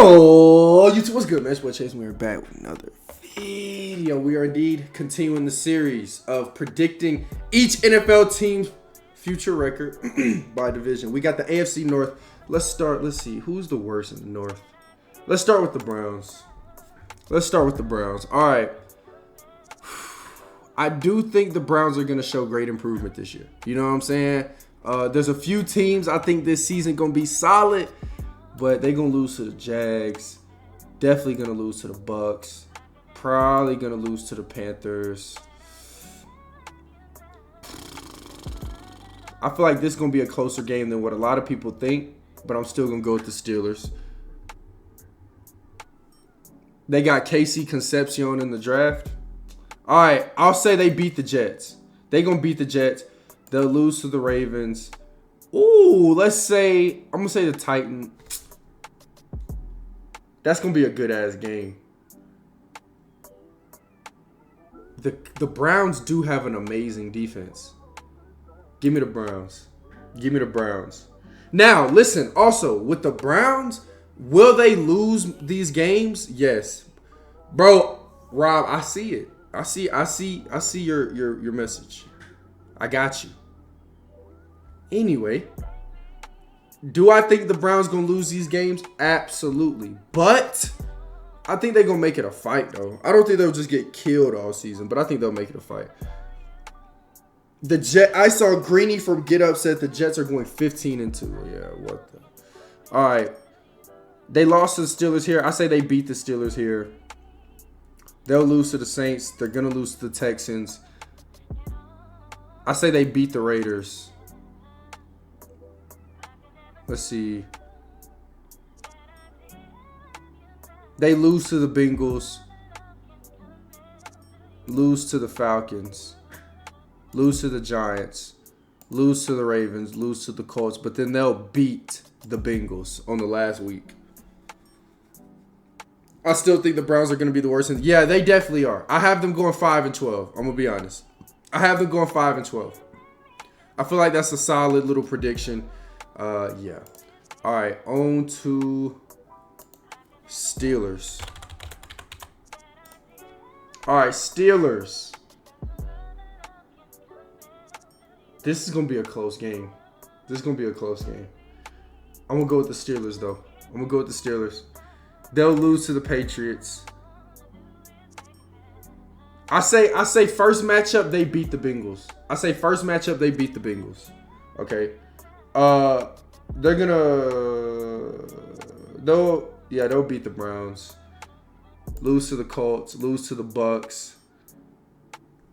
Yo, YouTube, what's good, man? It's Chase. We are back with another video. We are indeed continuing the series of predicting each NFL team's future record by division. We got the AFC North. Let's start. Let's see. Who's the worst in the North? Let's start with the Browns. All right. I do think the Browns are going to show great improvement this year. You know what I'm saying? There's a few teams I think this season going to be solid. But they're going to lose to the Jags. Definitely going to lose to the Bucks. Probably going to lose to the Panthers. I feel like this is going to be a closer game than what a lot of people think. But I'm still going to go with the Steelers. They got Casey Concepcion in the draft. All right, I'll say they beat the Jets. They're going to beat the Jets. They'll lose to the Ravens. Ooh, let's say, I'm going to say the Titans. That's going to be a good-ass game. The Browns do have an amazing defense. Give me the Browns. Now, listen, also, with the Browns, will they lose these games? Yes. Bro, Rob, I see it. I see your message. I got you. Anyway, do I think the Browns going to lose these games? Absolutely. But I think they're going to make it a fight, though. I don't think they'll just get killed all season, but I think they'll make it a fight. I saw Greeny from Get Up said the Jets are going 15-2. Yeah, what the? All right. They lost to the Steelers here. I say they beat the Steelers here. They'll lose to the Saints. They're going to lose to the Texans. I say they beat the Raiders. Let's see. They lose to the Bengals. Lose to the Falcons. Lose to the Giants. Lose to the Ravens. Lose to the Colts. But then they'll beat the Bengals on the last week. I still think the Browns are going to be the worst. Yeah, they definitely are. I have them going 5-12. I'm going to be honest. I have them going 5-12. I feel like that's a solid little prediction. Yeah. All right, on to Steelers. All right, Steelers. This is going to be a close game. I'm going to go with the Steelers, though. They'll lose to the Patriots. I say first matchup, they beat the Bengals. Okay. They'll beat the Browns. Lose to the Colts. Lose to the Bucks.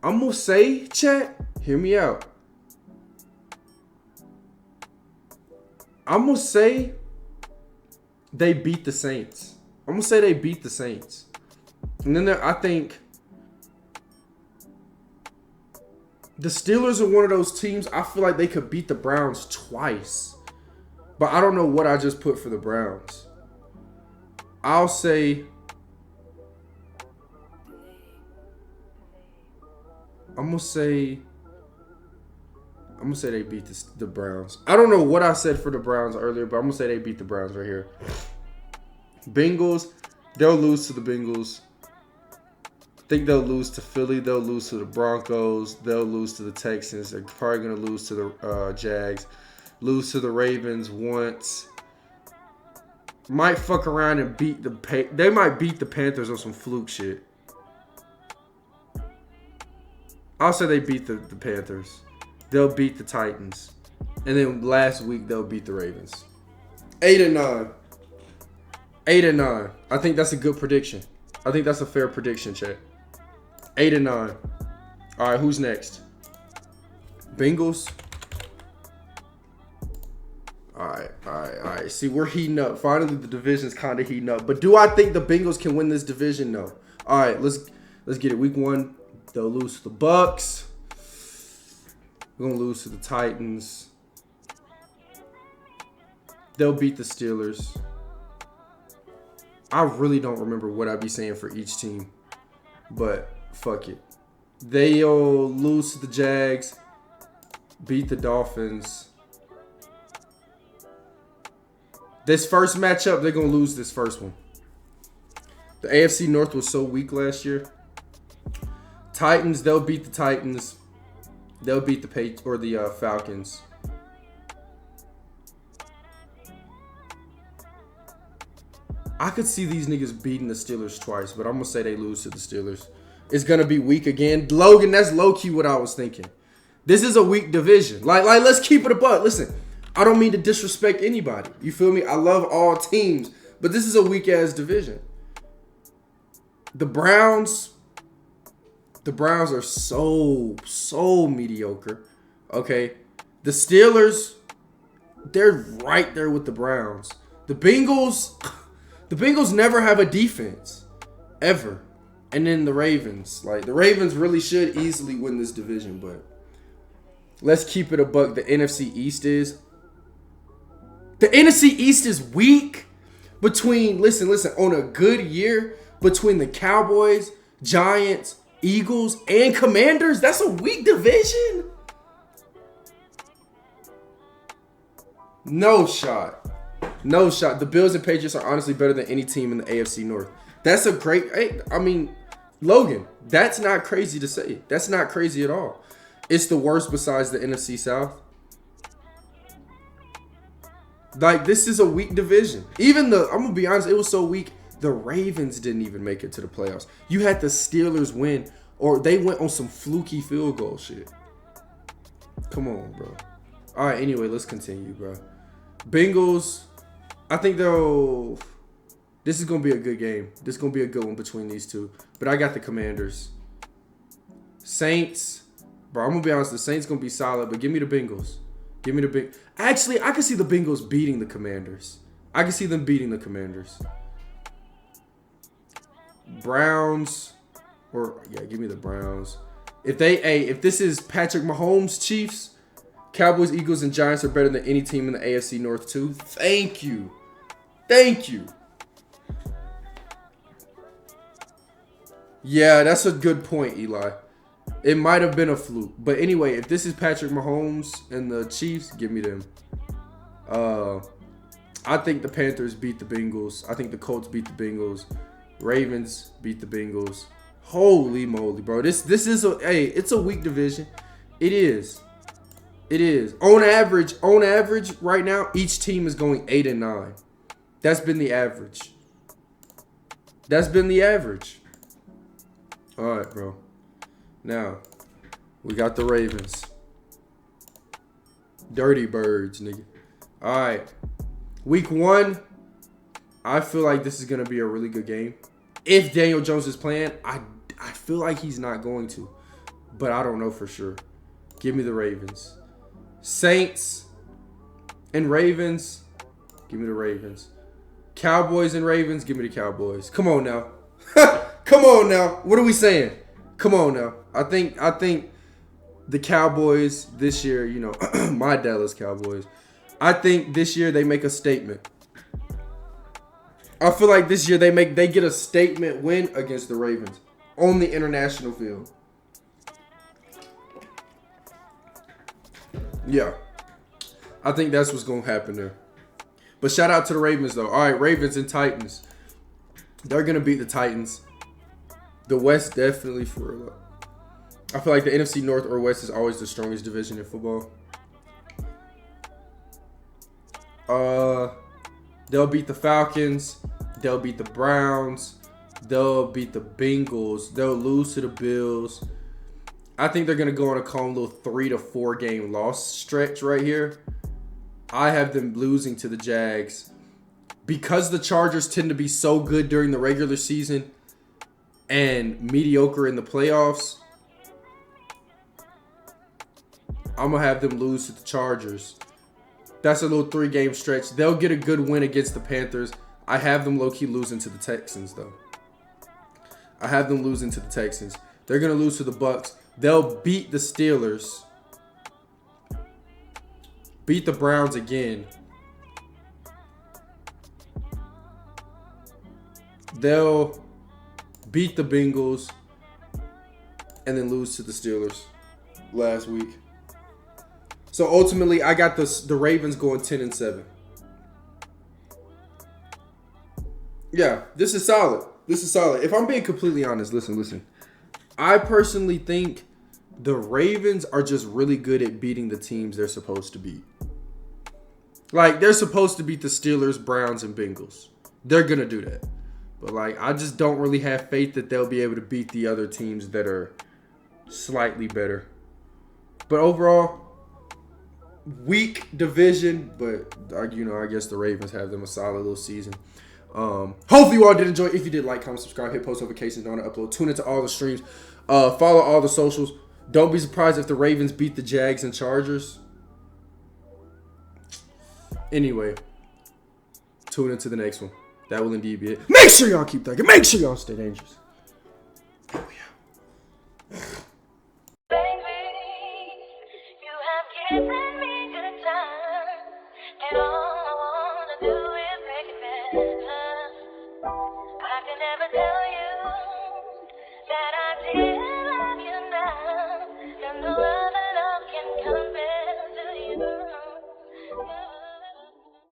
I'm going to say, chat, hear me out. I'm going to say they beat the Saints. And then I think the Steelers are one of those teams I feel like they could beat the Browns twice. But I don't know what I just put for the Browns. I'll say I'm gonna say they beat the Browns. I don't know what I said for the Browns earlier, but I'm gonna say they beat the Browns right here. Bengals, they'll lose to the Bengals. I think they'll lose to Philly. They'll lose to the Broncos. They'll lose to the Texans. They're probably gonna lose to the Jags. Lose to the Ravens once. Might fuck around and beat they might beat the Panthers on some fluke shit. I'll say they beat the Panthers. They'll beat the Titans. And then last week they'll beat the Ravens. 8-9. I think that's a good prediction. I think that's a fair prediction, chat. 8-9. All right, who's next? Bengals. All right. See, we're heating up. Finally, the division's kind of heating up. But do I think the Bengals can win this division? No. All right, let's get it. Week 1, they'll lose to the Bucks. We're going to lose to the Titans. They'll beat the Steelers. I really don't remember what I'd be saying for each team. But fuck it. They'll lose to the Jags. Beat the Dolphins. This first matchup, they're going to lose this first one. The AFC North was so weak last year. Titans, they'll beat the Titans. They'll beat the Falcons. I could see these niggas beating the Steelers twice, but I'm going to say they lose to the Steelers. It's going to be weak again. Logan, that's low-key what I was thinking. This is a weak division. Like let's keep it a buck. Listen, I don't mean to disrespect anybody. You feel me? I love all teams, but this is a weak-ass division. The Browns are so mediocre. Okay? The Steelers, they're right there with the Browns. The Bengals never have a defense. Ever. And then the Ravens. Like, the Ravens really should easily win this division, but let's keep it a buck. The NFC East is. The NFC East is weak between, listen, on a good year, between the Cowboys, Giants, Eagles, and Commanders. That's a weak division. No shot. No shot. The Bills and Patriots are honestly better than any team in the AFC North. That's a great, I mean, Logan, that's not crazy to say. That's not crazy at all. It's the worst besides the NFC South. Like, this is a weak division. I'm going to be honest, it was so weak, the Ravens didn't even make it to the playoffs. You had the Steelers win, or they went on some fluky field goal shit. Come on, bro. All right, anyway, let's continue, bro. Bengals, I think this is going to be a good game. This is going to be a good one between these two. But I got the Commanders. Saints, bro, I'm going to be honest, the Saints going to be solid, but give me the Bengals. Give me the Bengals. Actually, I can see the Bengals beating the Commanders. I can see them beating the Commanders. Browns, give me the Browns. If this is Patrick Mahomes Chiefs, Cowboys, Eagles, and Giants are better than any team in the AFC North too. Thank you. Yeah, that's a good point, Eli. It might have been a fluke. But anyway, if this is Patrick Mahomes and the Chiefs, give me them. I think the Panthers beat the Bengals. I think the Colts beat the Bengals. Ravens beat the Bengals. Holy moly, bro. This is it's a weak division. It is. On average, right now, each team is going 8-9. That's been the average. All right, bro. Now, we got the Ravens. Dirty Birds, nigga. All right. Week 1, I feel like this is going to be a really good game. If Daniel Jones is playing, I feel like he's not going to. But I don't know for sure. Give me the Ravens. Saints and Ravens. Give me the Ravens. Cowboys and Ravens. Give me the Cowboys. Come on now. Come on now. What are we saying? Come on now. I think the Cowboys this year, my Dallas Cowboys, I think this year they make a statement. I feel like this year they get a statement win against the Ravens on the international field. Yeah. I think that's what's going to happen there. But shout out to the Ravens, though. All right, Ravens and Titans. They're going to beat the Titans. The West definitely for I feel like the NFC North or West is always the strongest division in football. They'll beat the Falcons. They'll beat the Browns. They'll beat the Bengals. They'll lose to the Bills. I think they're going to go on a calm little 3 to 4 game loss stretch right here. I have them losing to the Jags. Because the Chargers tend to be so good during the regular season and mediocre in the playoffs, I'm going to have them lose to the Chargers. That's a little 3-game stretch. They'll get a good win against the Panthers. I have them low-key losing to the Texans, though. I have them losing to the Texans. They're going to lose to the Bucks. They'll beat the Steelers. Beat the Browns again. They'll beat the Bengals and then lose to the Steelers last week. So ultimately, I got the Ravens going 10-7. Yeah, this is solid. This is solid. If I'm being completely honest, listen. I personally think the Ravens are just really good at beating the teams they're supposed to beat. Like, they're supposed to beat the Steelers, Browns, and Bengals. They're going to do that. But, like, I just don't really have faith that they'll be able to beat the other teams that are slightly better. But overall, weak division. But, you know, I guess the Ravens have them a solid little season. Hopefully you all did enjoy. If you did, like, comment, subscribe, hit post notifications on the upload. Tune into all the streams. Follow all the socials. Don't be surprised if the Ravens beat the Jags and Chargers. Anyway, tune into the next one. That will indeed be it. Make sure y'all keep thinking. Make sure y'all stay dangerous. Oh, yeah. Baby, you have given